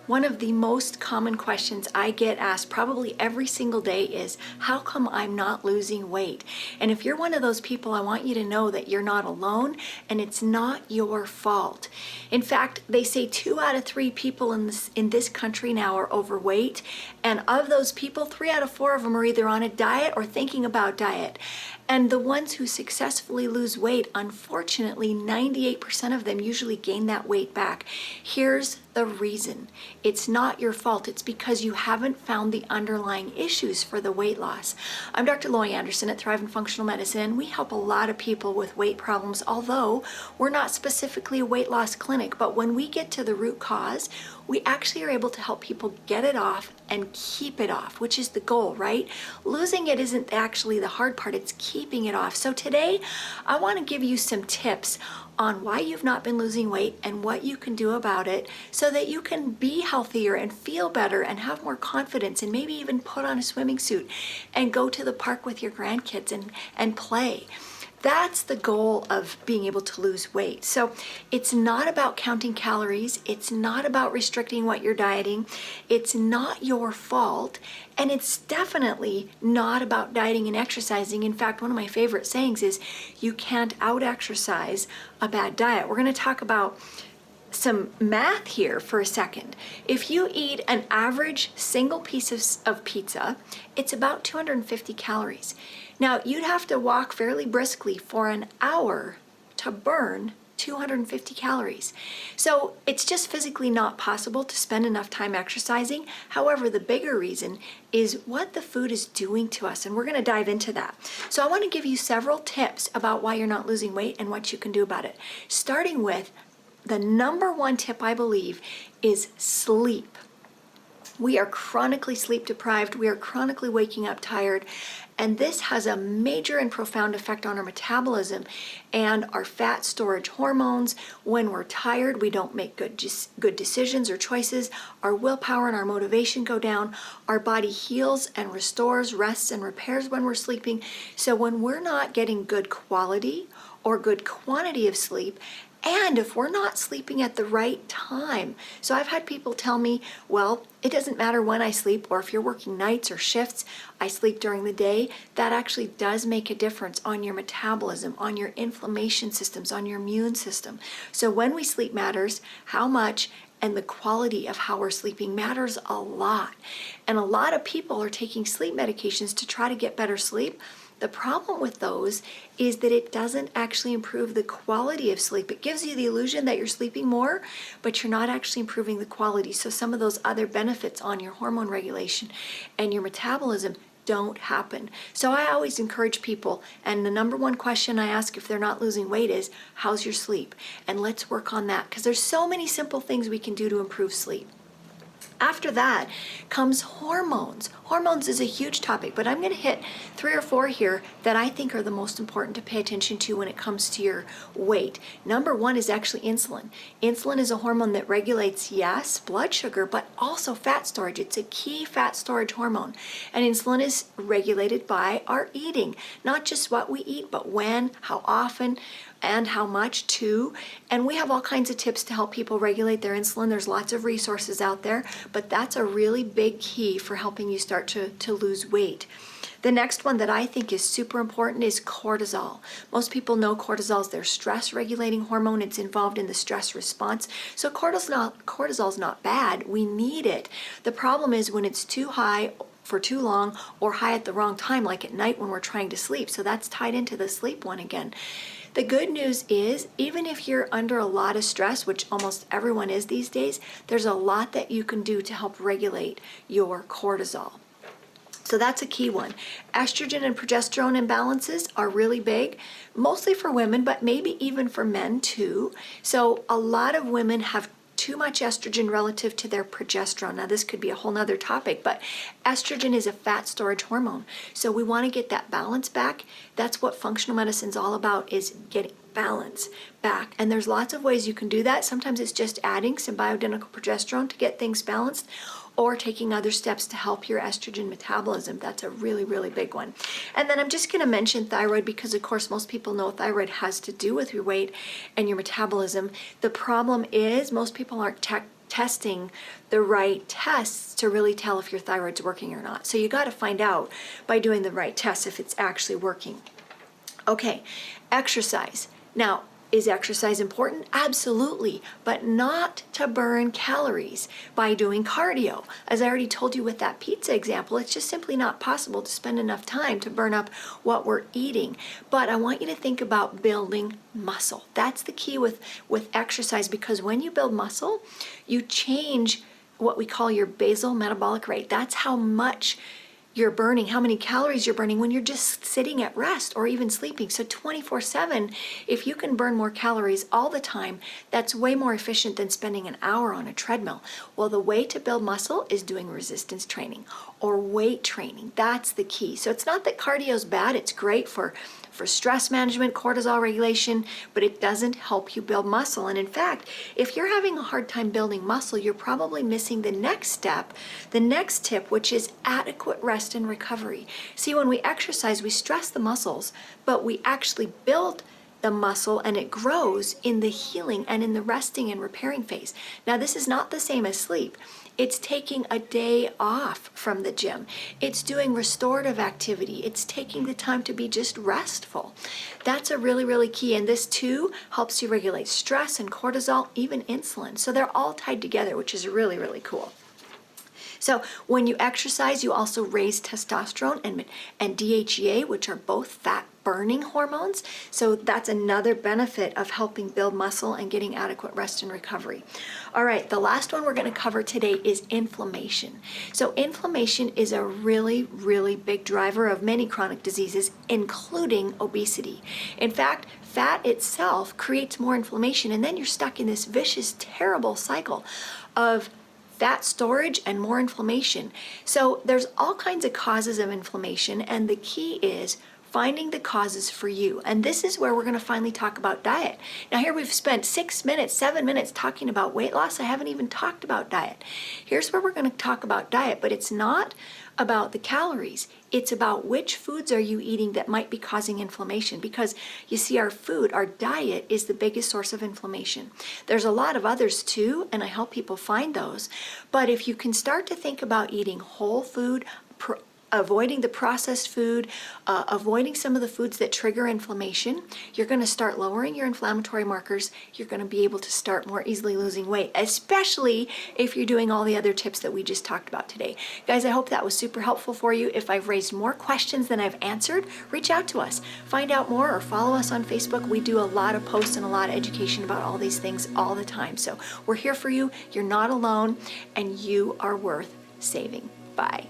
One of the most common questions I get asked probably every single day is, how come I'm not losing weight? And if you're one of those people, I want you to know that you're not alone and it's not your fault. In fact, they say 2 out of 3 people in this country now are overweight. And of those people, 3 out of 4 of them are either on a diet or thinking about diet. And the ones who successfully lose weight, unfortunately, 98% of them usually gain that weight back. Here's the reason. It's not your fault. It's because you haven't found the underlying issues for the weight loss. I'm Dr. Loy Anderson at Thriven Functional Medicine, and we help a lot of people with weight problems, although we're not specifically a weight loss clinic. But when we get to the root cause, we actually are able to help people get it off and keep it off, which is the goal, right? Losing it isn't actually the hard part, it's keeping it off. So today, I want to give you some tips on why you've not been losing weight and what you can do about it so that you can be healthier and feel better and have more confidence and maybe even put on a swimming suit and go to the park with your grandkids and play. That's the goal of being able to lose weight. So it's not about counting calories. It's not about restricting what you're dieting. It's not your fault. And it's definitely not about dieting and exercising. In fact, one of my favorite sayings is, you can't out-exercise a bad diet. We're going to talk about some math here for a second. If you eat an average single piece of pizza, it's about 250 calories. Now, you'd have to walk fairly briskly for an hour to burn 250 calories. So it's just physically not possible to spend enough time exercising. However, the bigger reason is what the food is doing to us, and we're going to dive into that. So I want to give you several tips about why you're not losing weight and what you can do about it. Starting with the number one tip, I believe, is sleep. We are chronically sleep deprived. We are chronically waking up tired. And this has a major and profound effect on our metabolism and our fat storage hormones. When we're tired, we don't make good decisions or choices. Our willpower and our motivation go down. Our body heals and restores, rests and repairs when we're sleeping. So when we're not getting good quality or good quantity of sleep, and if we're not sleeping at the right time. So I've had people tell me, well, it doesn't matter when I sleep, or if you're working nights or shifts, I sleep during the day. That actually does make a difference on your metabolism, on your inflammation systems, on your immune system. So when we sleep matters, how much and the quality of how we're sleeping matters a lot. And a lot of people are taking sleep medications to try to get better sleep. The problem with those is that it doesn't actually improve the quality of sleep. It gives you the illusion that you're sleeping more, but you're not actually improving the quality. So some of those other benefits on your hormone regulation and your metabolism don't happen. So I always encourage people, and the number one question I ask if they're not losing weight is, how's your sleep? And let's work on that, because there's so many simple things we can do to improve sleep. After that comes hormones. Hormones is a huge topic, but I'm going to hit 3 or 4 here that I think are the most important to pay attention to when it comes to your weight. Number 1 is actually insulin. Insulin is a hormone that regulates, yes, blood sugar, but also fat storage. It's a key fat storage hormone. And insulin is regulated by our eating, not just what we eat, but when, how often, and how much too. And we have all kinds of tips to help people regulate their insulin. There's lots of resources out there, but that's a really big key for helping you start to lose weight. The next one that I think is super important is cortisol. Most people know cortisol is their stress regulating hormone. It's involved in the stress response. So cortisol is not bad. We need it. The problem is when it's too high for too long or high at the wrong time, like at night when we're trying to sleep. So that's tied into the sleep one again. The good news is, even if you're under a lot of stress, which almost everyone is these days, there's a lot that you can do to help regulate your cortisol. So that's a key one. Estrogen and progesterone imbalances are really big, mostly for women, but maybe even for men too. So a lot of women have too much estrogen relative to their progesterone. Now this could be a whole nother topic, but estrogen is a fat storage hormone. So we want to get that balance back. That's what functional medicine is all about, is getting balance back. And there's lots of ways you can do that. Sometimes it's just adding some bioidentical progesterone to get things balanced, or taking other steps to help your estrogen metabolism. That's a really, really big one. And then I'm just going to mention thyroid because, of course, most people know thyroid has to do with your weight and your metabolism. The problem is most people aren't testing the right tests to really tell if your thyroid's working or not. So you got to find out by doing the right tests if it's actually working. Okay, exercise. Now, is exercise important? Absolutely, but not to burn calories by doing cardio. As I already told you with that pizza example, it's just simply not possible to spend enough time to burn up what we're eating. But I want you to think about building muscle. That's the key with exercise, because when you build muscle, you change what we call your basal metabolic rate. That's how much you're burning, how many calories you're burning when you're just sitting at rest or even sleeping. So 24/7, if you can burn more calories all the time, that's way more efficient than spending an hour on a treadmill. Well, the way to build muscle is doing resistance training or weight training. That's the key. So it's not that cardio is bad. It's great for stress management, cortisol regulation, but it doesn't help you build muscle. And in fact, if you're having a hard time building muscle, you're probably missing the next step, the next tip, which is adequate rest and recovery. See, when we exercise, we stress the muscles, but we actually build the muscle and it grows in the healing and in the resting and repairing phase. Now, this is not the same as sleep. It's taking a day off from the gym. It's doing restorative activity. It's taking the time to be just restful. That's a really, really key. And this too helps you regulate stress and cortisol, even insulin. So they're all tied together, which is really, really cool. So when you exercise, you also raise testosterone and DHEA, which are both fat burning hormones. So that's another benefit of helping build muscle and getting adequate rest and recovery. All right, the last one we're going to cover today is inflammation. So inflammation is a really, really big driver of many chronic diseases, including obesity. In fact, fat itself creates more inflammation, and then you're stuck in this vicious, terrible cycle of fat storage and more inflammation. So there's all kinds of causes of inflammation, and the key is finding the causes for you. And this is where we're going to finally talk about diet. Now here we've spent 6 minutes, 7 minutes talking about weight loss. I haven't even talked about diet. Here's where we're going to talk about diet, but it's not about the calories. It's about which foods are you eating that might be causing inflammation, because you see, our food, our diet is the biggest source of inflammation. There's a lot of others too, and I help people find those. But if you can start to think about eating whole food, avoiding the processed food, avoiding some of the foods that trigger inflammation, you're going to start lowering your inflammatory markers. You're going to be able to start more easily losing weight, especially if you're doing all the other tips that we just talked about today. Guys, I hope that was super helpful for you. If I've raised more questions than I've answered, reach out to us. Find out more or follow us on Facebook. We do a lot of posts and a lot of education about all these things all the time. So we're here for you. You're not alone, and you are worth saving. Bye.